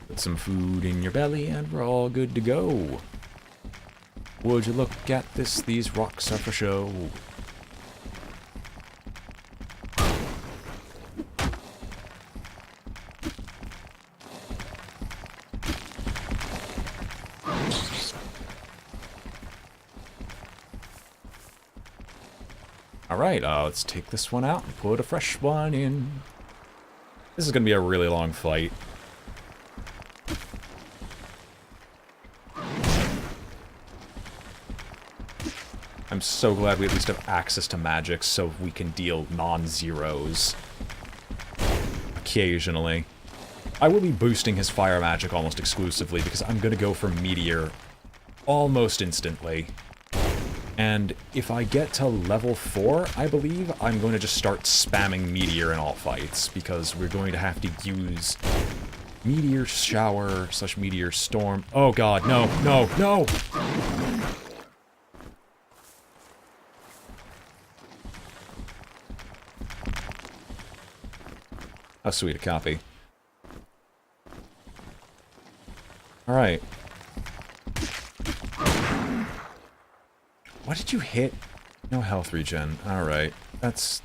Put some food in your belly and we're all good to go. Would you look at this? These rocks are for show. Alright, let's take this one out and put a fresh one in. This is going to be a really long fight. I'm so glad we at least have access to magic so we can deal non-zeros. Occasionally. I will be boosting his fire magic almost exclusively because I'm going to go for Meteor almost instantly. And if I get to level 4, I believe, I'm going to just start spamming Meteor in all fights, because we're going to have to use Meteor Shower / Meteor Storm. Oh god, no, no, no! How sweet a copy. Alright. What did you hit? No health regen. Alright. That's...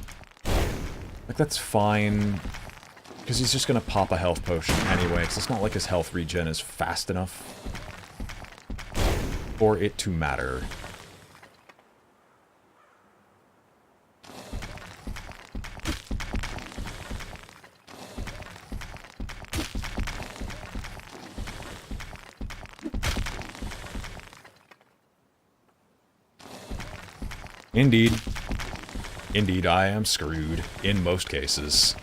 like, that's fine. Because he's just gonna pop a health potion anyway, because it's not like his health regen is fast enough for it to matter. Indeed. Indeed, I am screwed, in most cases.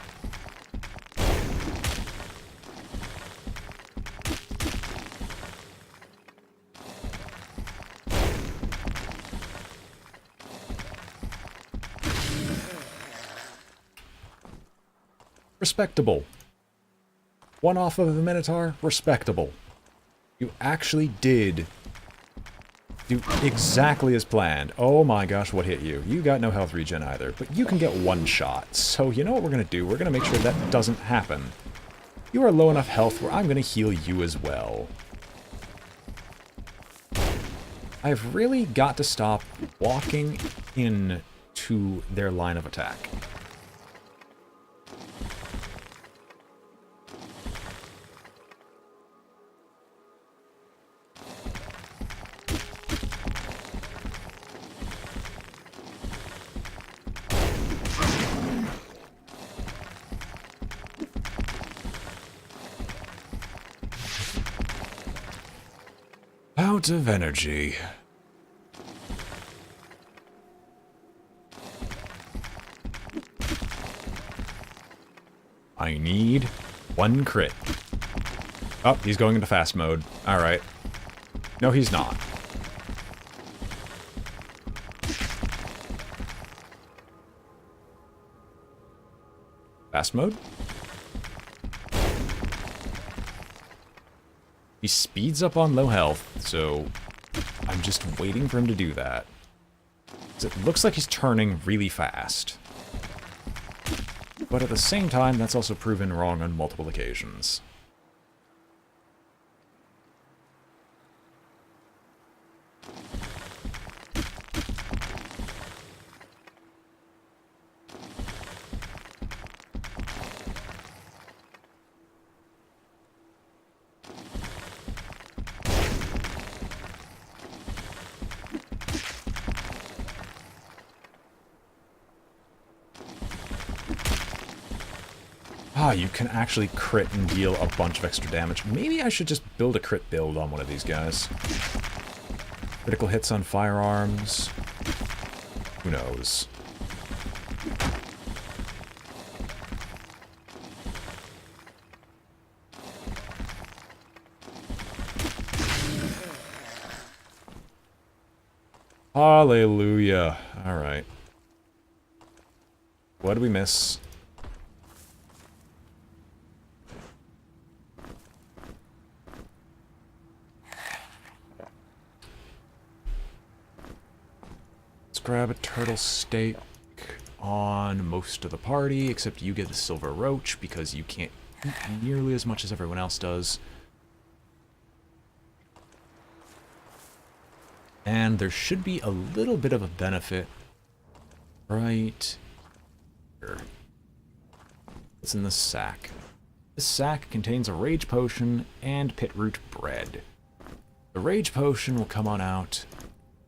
Respectable. One off of the Minotaur, respectable. You actually did do exactly as planned. Oh my gosh, what hit you? You got no health regen either, but you can get one shot. So you know what we're going to do? We're going to make sure that doesn't happen. You are low enough health where I'm going to heal you as well. I've really got to stop walking into their line of attack. Out of energy. I need one crit. Oh, he's going into fast mode. Alright. No, he's not. Fast mode? He speeds up on low health, so I'm just waiting for him to do that. It looks like he's turning really fast. But at the same time, that's also proven wrong on multiple occasions. Ah, you can actually crit and deal a bunch of extra damage. Maybe I should just build a crit build on one of these guys. Critical hits on firearms. Who knows? Hallelujah. Alright. What did we miss? Grab a turtle steak. on most of the party, except you get the silver roach because you can't eat nearly as much as everyone else does. And there should be a little bit of a benefit right here. What's in this sack? This sack contains a rage potion and pitroot bread. The rage potion will come on out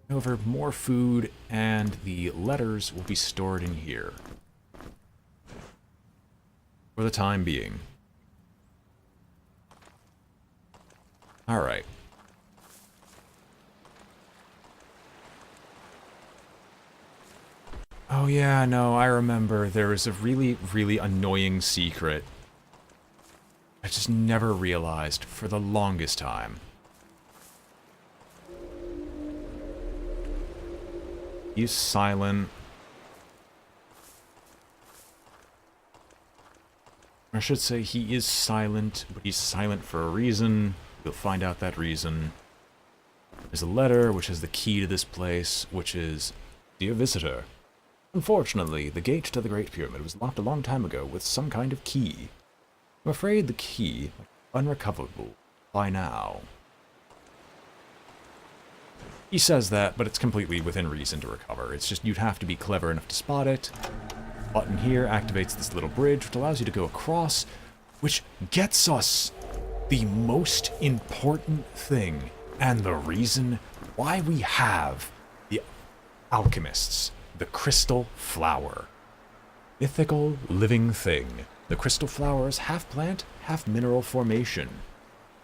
over more food, and the letters will be stored in here for the time being. Alright. Oh yeah, no, I remember there was a really, really annoying secret I just never realized for the longest time. He's silent. I should say he is silent, but he's silent for a reason. We'll find out that reason. There's a letter which has the key to this place, which is, "Dear visitor, unfortunately, the gate to the Great Pyramid was locked a long time ago with some kind of key. I'm afraid the key is unrecoverable by now." He says that, but it's completely within reason to recover. It's just you'd have to be clever enough to spot it. Button here activates this little bridge, which allows you to go across, which gets us the most important thing, and the reason why we have the alchemists, the crystal flower. Mythical living thing. The crystal flower is half plant, half mineral formation.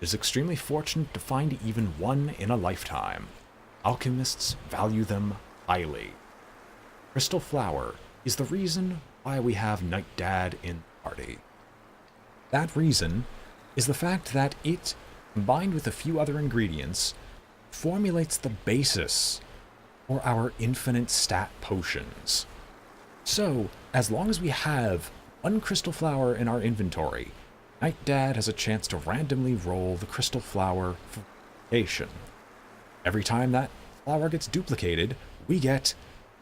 It is extremely fortunate to find even one in a lifetime. Alchemists value them highly. Crystal flower is the reason why we have Night Dad in the party. That reason is the fact that it, combined with a few other ingredients, formulates the basis for our infinite stat potions. So, as long as we have one crystal flower in our inventory, Night Dad has a chance to randomly roll the crystal flower for duplication. Every time that flower gets duplicated, we get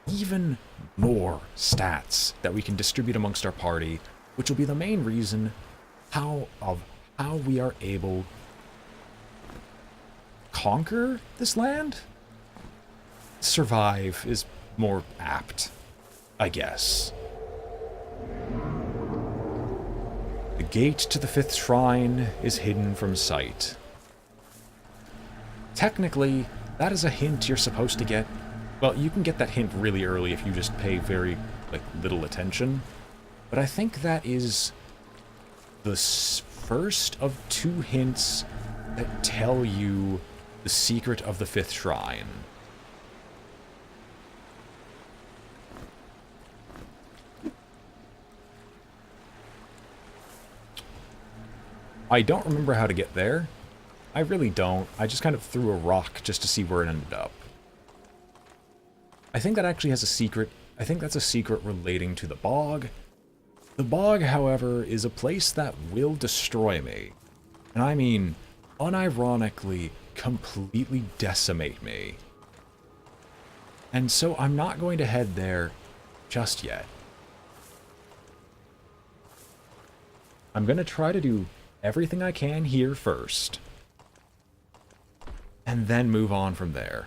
even more stats that we can distribute amongst our party, which will be the main reason how we are able to conquer this land? Survive is more apt, I guess. The gate to the 5th shrine is hidden from sight. Technically, that is a hint you're supposed to get. Well, you can get that hint really early if you just pay very, little attention. But I think that is the first of 2 hints that tell you the secret of the 5th shrine. I don't remember how to get there. I really don't. I just kind of threw a rock just to see where it ended up. I think that actually has a secret. I think that's a secret relating to the bog. The bog, however, is a place that will destroy me. And I mean, unironically, completely decimate me. And so I'm not going to head there just yet. I'm going to try to do everything I can here first, and then move on from there.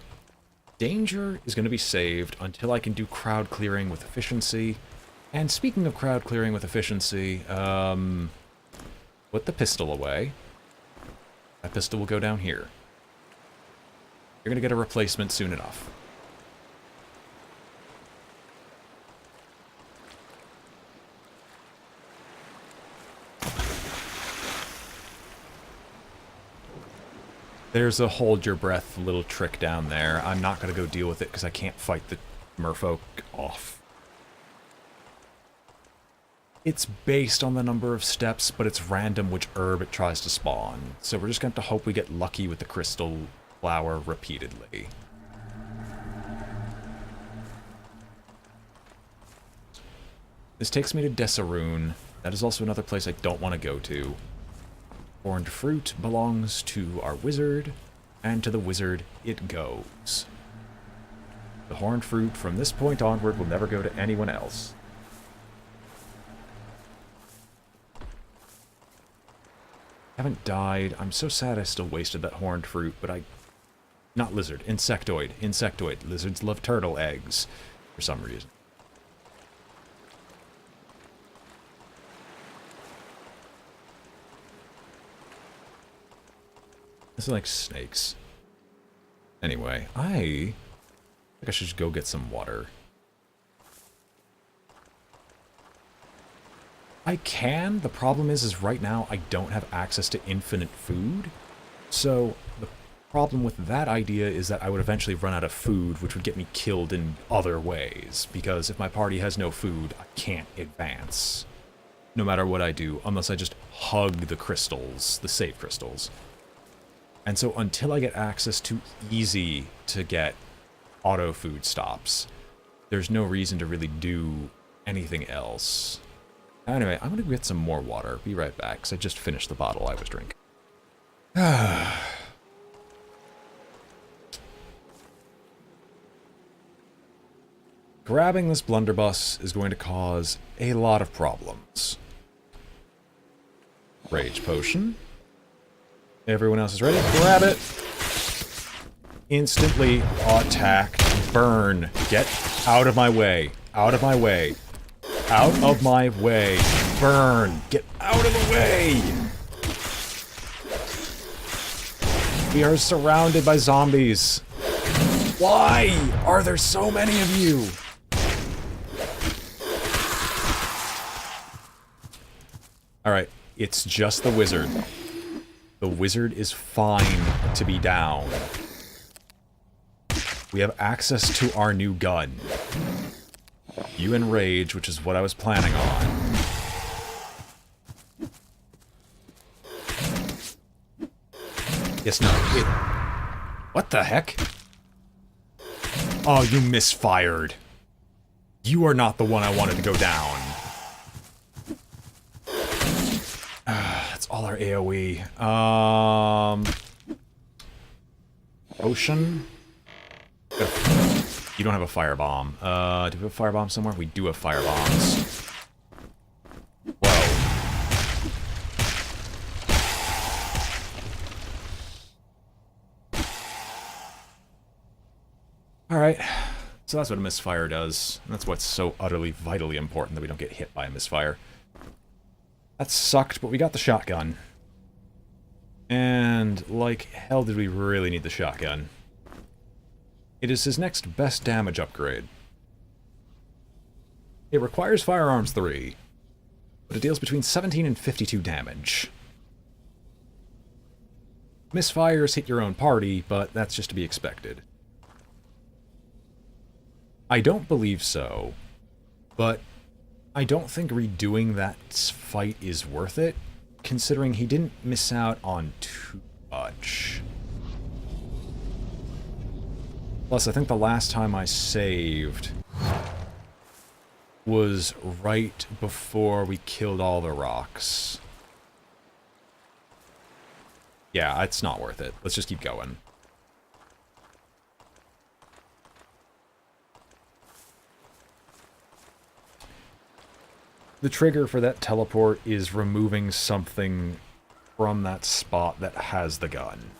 Danger is going to be saved until I can do crowd clearing with efficiency. And speaking of crowd clearing with efficiency, put the pistol away. That pistol will go down here. You're going to get a replacement soon enough. There's a hold your breath little trick down there. I'm not going to go deal with it because I can't fight the merfolk off. It's based on the number of steps, but it's random which herb it tries to spawn. So we're just going to hope we get lucky with the crystal flower repeatedly. This takes me to Desaroon. That is also another place I don't want to go to. Horned fruit belongs to our wizard, and to the wizard it goes. The horned fruit from this point onward will never go to anyone else. Haven't died. I'm so sad I still wasted that horned fruit, but I... Not lizard. Insectoid. Insectoid. Lizards love turtle eggs. For some reason. This is like snakes. Anyway, I think I should just go get some water. I can. The problem is right now I don't have access to infinite food. So the problem with that idea is that I would eventually run out of food, which would get me killed in other ways. Because if my party has no food, I can't advance. No matter what I do, unless I just hug the crystals, the save crystals. And so until I get access to easy to get auto food stops, there's no reason to really do anything else. Anyway, I'm going to get some more water. Be right back, because I just finished the bottle I was drinking. Grabbing this blunderbuss is going to cause a lot of problems. Rage potion. Everyone else is ready. Grab it. Instantly attacked. Burn. Get out of my way. Out of my way. Out of my way. Burn. Get out of the way. We are surrounded by zombies. Why are there so many of you? Alright, it's just the wizard. The wizard is fine to be down. We have access to our new gun. You enrage, which is what I was planning on. Yes, no. What the heck? Oh, you misfired. You are not the one I wanted to go down. That's all our AoE. Ocean? You don't have a firebomb. Do we have a firebomb somewhere? We do have firebombs. Whoa. Alright. So that's what a misfire does. And that's what's so utterly, vitally important that we don't get hit by a misfire. That sucked, but we got the shotgun. And, like, hell did we really need the shotgun. It is his next best damage upgrade. It requires Firearms 3, but it deals between 17 and 52 damage. Misfires hit your own party, but that's just to be expected. I don't believe so, but I don't think redoing that fight is worth it, considering he didn't miss out on too much. Plus, I think the last time I saved was right before we killed all the rocks. Yeah, it's not worth it. Let's just keep going. The trigger for that teleport is removing something from that spot that has the gun.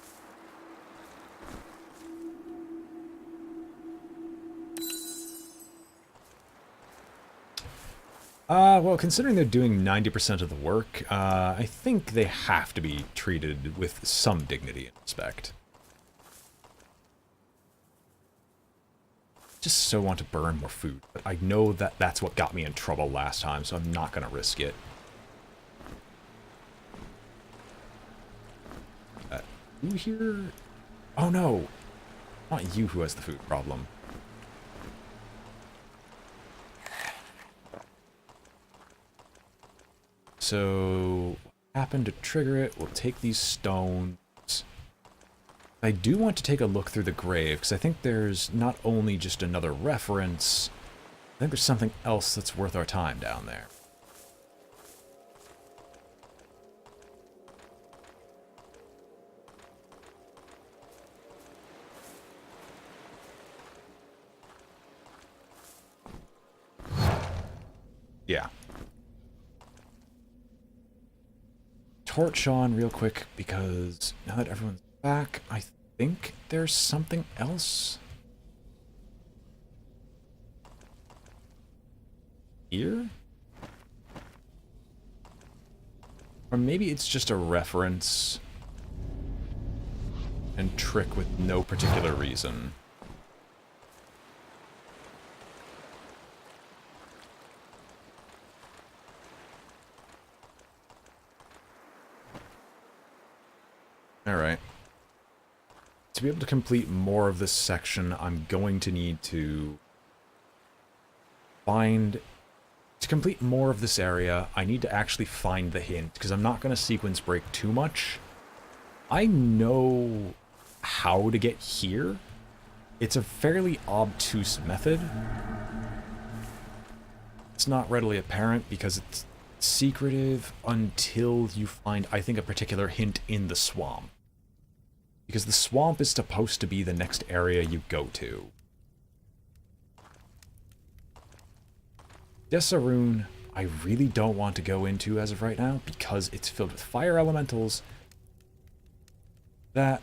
Well, considering they're doing 90% of the work, I think they have to be treated with some dignity and respect. Just so want to burn more food, but I know that that's what got me in trouble last time, so I'm not gonna risk it. You here? Oh no! Not you who has the food problem. So, what happened to trigger it? We'll take these stones. I do want to take a look through the grave, because I think there's not only just another reference, I think there's something else that's worth our time down there. Yeah. torch on real quick, because now that everyone's back, I think there's something else here? Or maybe it's just a reference and trick with no particular reason. Alright. To be able to complete more of this section, I'm going to need to find... To complete more of this area, I need to actually find the hint, because I'm not going to sequence break too much. I know how to get here. It's a fairly obtuse method. It's not readily apparent because it's secretive until you find, I think, a particular hint in the swamp. Because the swamp is supposed to be the next area you go to. Desaroon, I really don't want to go into as of right now because it's filled with fire elementals that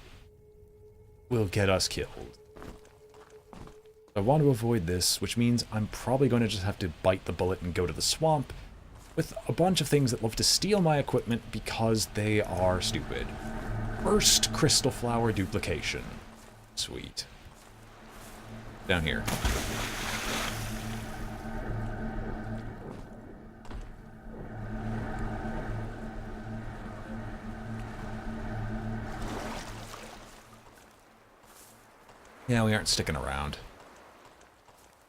will get us killed. I want to avoid this, which means I'm probably going to just have to bite the bullet and go to the swamp with a bunch of things that love to steal my equipment because they are stupid. First crystal flower duplication. Sweet. Down here. Yeah, we aren't sticking around.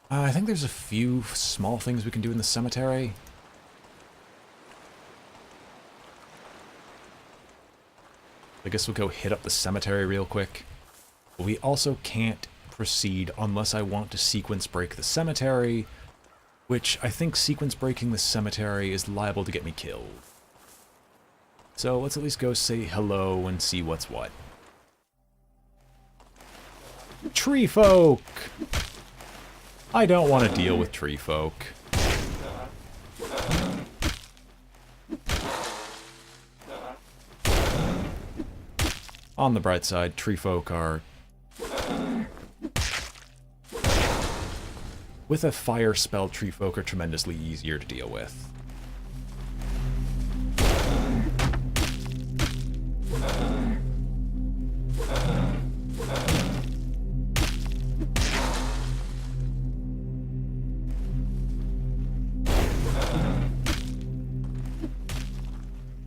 I think there's a few small things we can do in the cemetery. I guess we'll go hit up the cemetery real quick. But we also can't proceed unless I want to sequence break the cemetery, which I think sequence breaking the cemetery is liable to get me killed. So let's at least go say hello and see what's what. Tree folk! I don't want to deal with tree folk. On the bright side, tree folk are... With a fire spell, tree folk are tremendously easier to deal with.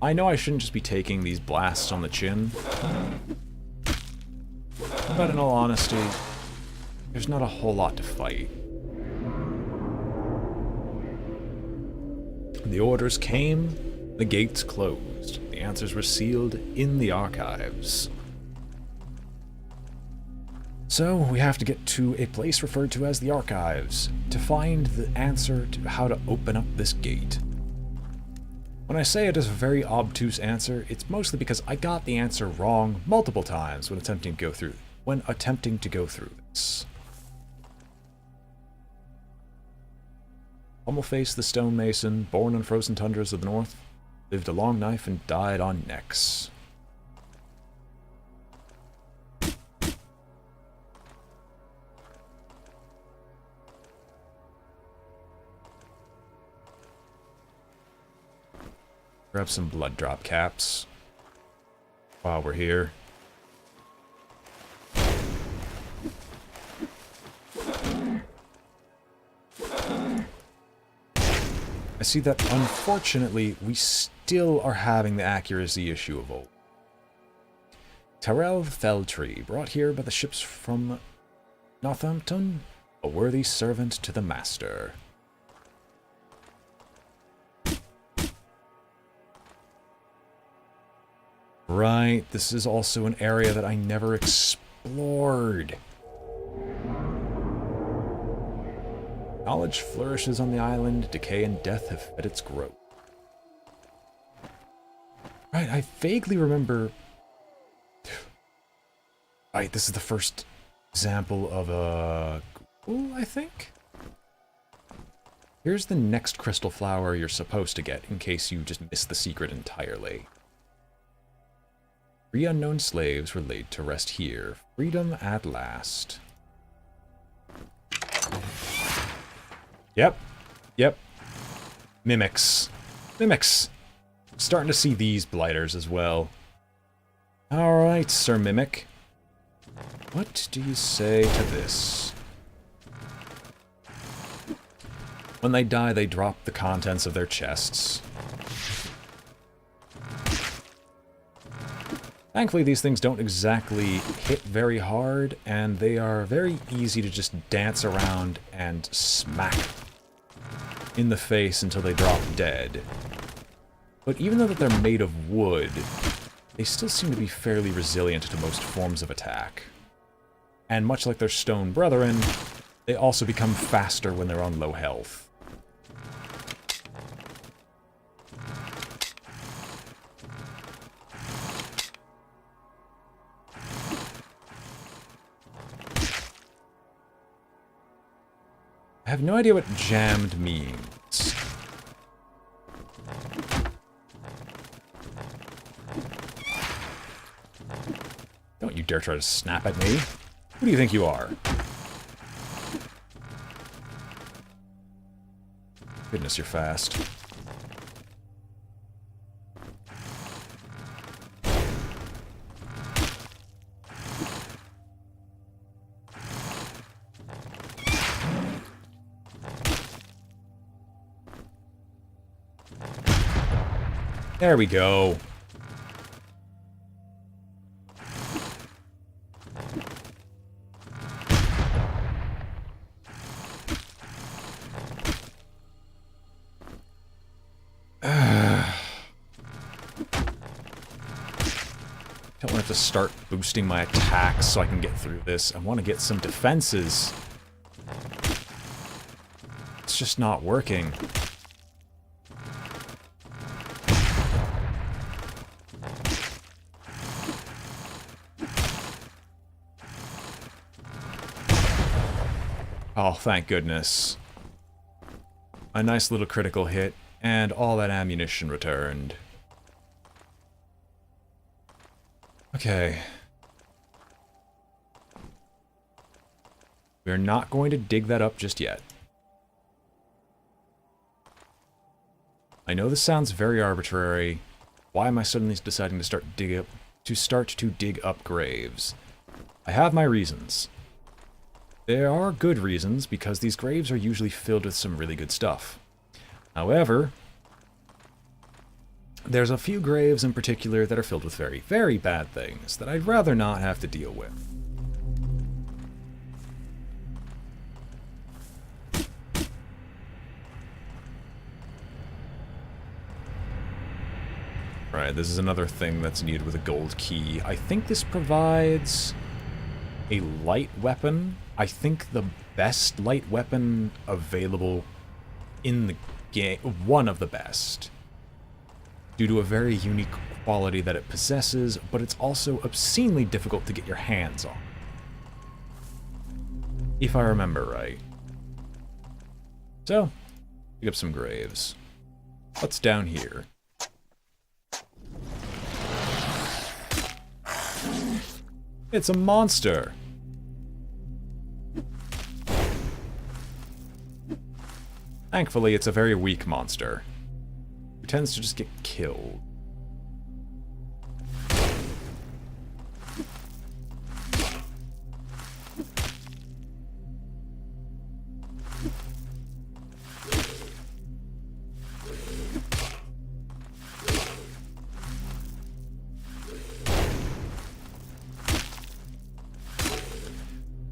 I know I shouldn't just be taking these blasts on the chin, but in all honesty, there's not a whole lot to fight. The orders came, the gates closed, the answers were sealed in the archives. So we have to get to a place referred to as the archives to find the answer to how to open up this gate. When I say it is a very obtuse answer, it's mostly because I got the answer wrong multiple times when attempting to go through this. Hummelface the stonemason, born on frozen tundras of the north, lived a long life and died on necks. Grab some blood drop caps while we're here. I see that, unfortunately, we still are having the accuracy issue of old. Tyrell Felltree, brought here by the ships from Northampton, a worthy servant to the master. Right, this is also an area that I never explored. Knowledge flourishes on the island, decay and death have fed its growth. Right, I vaguely remember... Right, this is the first example of a... Ooh, I think? Here's the next crystal flower you're supposed to get, in case you just miss the secret entirely. 3 unknown slaves were laid to rest here. Freedom at last. Yep. Yep. Mimics. Mimics. Starting to see these blighters as well. Alright, Sir Mimic. What do you say to this? When they die, they drop the contents of their chests. Thankfully, these things don't exactly hit very hard, and they are very easy to just dance around and smack in the face until they drop dead. But even though that they're made of wood, they still seem to be fairly resilient to most forms of attack. And much like their stone brethren, they also become faster when they're on low health. I have no idea what jammed means. Don't you dare try to snap at me. Who do you think you are? Goodness, you're fast. There we go. Don't want to start boosting my attacks so I can get through this. I want to get some defenses. It's just not working. Oh, thank goodness. A nice little critical hit, and all that ammunition returned. Okay. We're not going to dig that up just yet. I know this sounds very arbitrary. Why am I suddenly deciding to start to dig up graves? I have my reasons. There are good reasons, because these graves are usually filled with some really good stuff. However, there's a few graves in particular that are filled with very, very bad things that I'd rather not have to deal with. Right, this is another thing that's needed with a gold key. I think this provides a light weapon. I think the best light weapon available in the game, one of the best, due to a very unique quality that it possesses, but it's also obscenely difficult to get your hands on, if I remember right. So, pick up some graves. What's down here? It's a monster! Thankfully, it's a very weak monster, who tends to just get killed.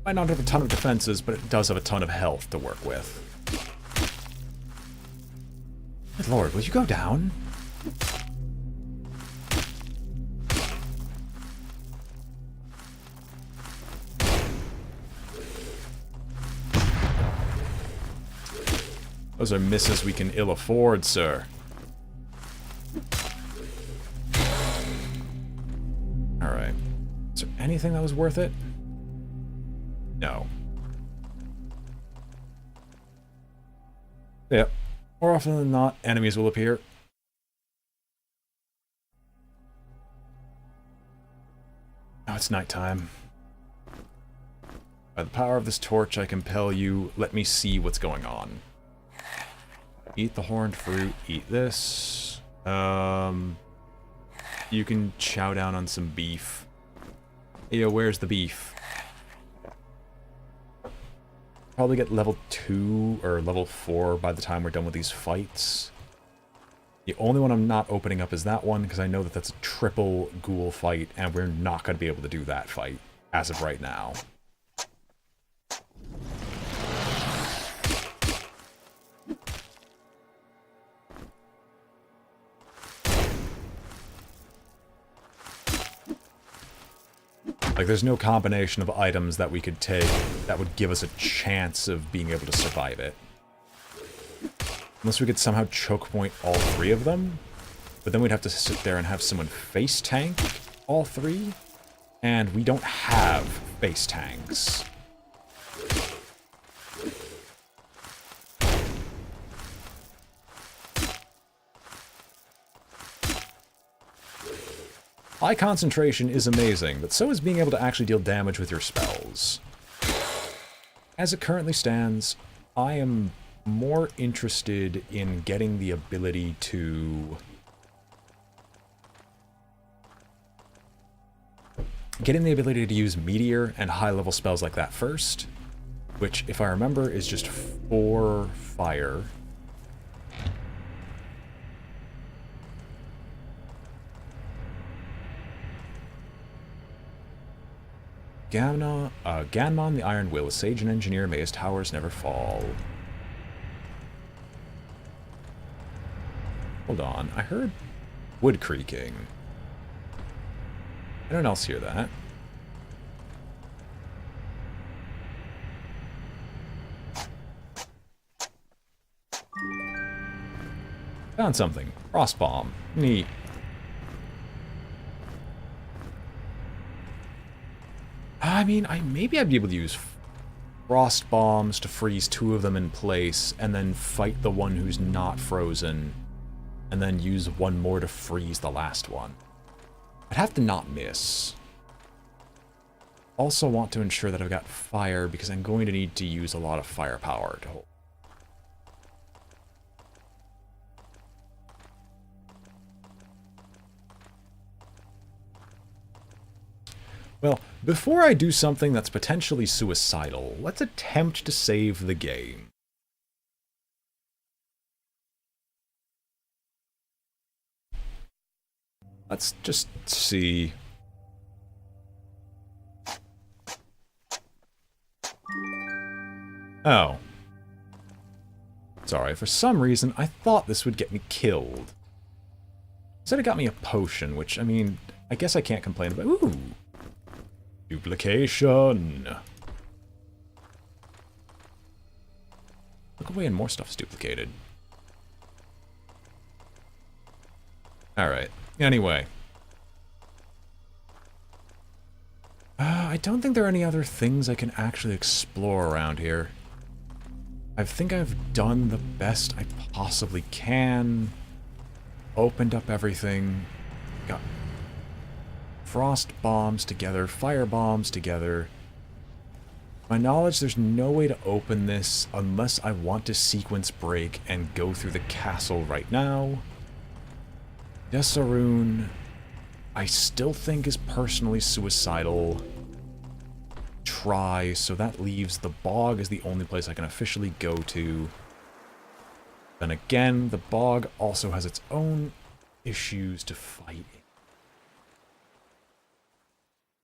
Might not have a ton of defenses, but it does have a ton of health to work with. Good lord, will you go down? Those are misses we can ill afford, sir. Alright. Is there anything that was worth it? No. Yep. More often than not, enemies will appear. Now it's nighttime. By the power of this torch, I compel you. Let me see what's going on. Eat the horned fruit. Eat this. You can chow down on some beef. Yo, where's the beef? Probably get level 2 or level 4 by the time we're done with these fights. The only one I'm not opening up is that one, because I know that that's a triple ghoul fight, and we're not going to be able to do that fight as of right now. Like, there's no combination of items that we could take that would give us a chance of being able to survive it. Unless we could somehow choke point all 3 of them. But then we'd have to sit there and have someone face tank all 3. And we don't have face tanks. High concentration is amazing, but so is being able to actually deal damage with your spells. As it currently stands, I am more interested in getting the ability to... use Meteor and high-level spells like that first, which, if I remember, is just 4 fire. Ganmon the Iron Will, a sage and engineer, may his towers never fall. Hold on, I heard wood creaking. Anyone else hear that? Found something. Frost bomb. Neat. I mean, maybe I'd be able to use frost bombs to freeze 2 of them in place, and then fight the one who's not frozen, and then use 1 more to freeze the last one. I'd have to not miss. Also want to ensure that I've got fire, because I'm going to need to use a lot of firepower to hold. Well, before I do something that's potentially suicidal, let's attempt to save the game. Let's just see. Oh. Sorry, for some reason I thought this would get me killed. Instead it got me a potion, which, I mean, I guess I can't complain about. Ooh! Duplication! Look away and more stuff's duplicated. Alright, anyway. I don't think there are any other things I can actually explore around here. I think I've done the best I possibly can. Opened up everything. Got frost bombs together, fire bombs together. My knowledge, there's no way to open this unless I want to sequence break and go through the castle right now. Desaroon, I still think is personally suicidal. Try, so that leaves the bog as the only place I can officially go to. Then again, the bog also has its own issues to fight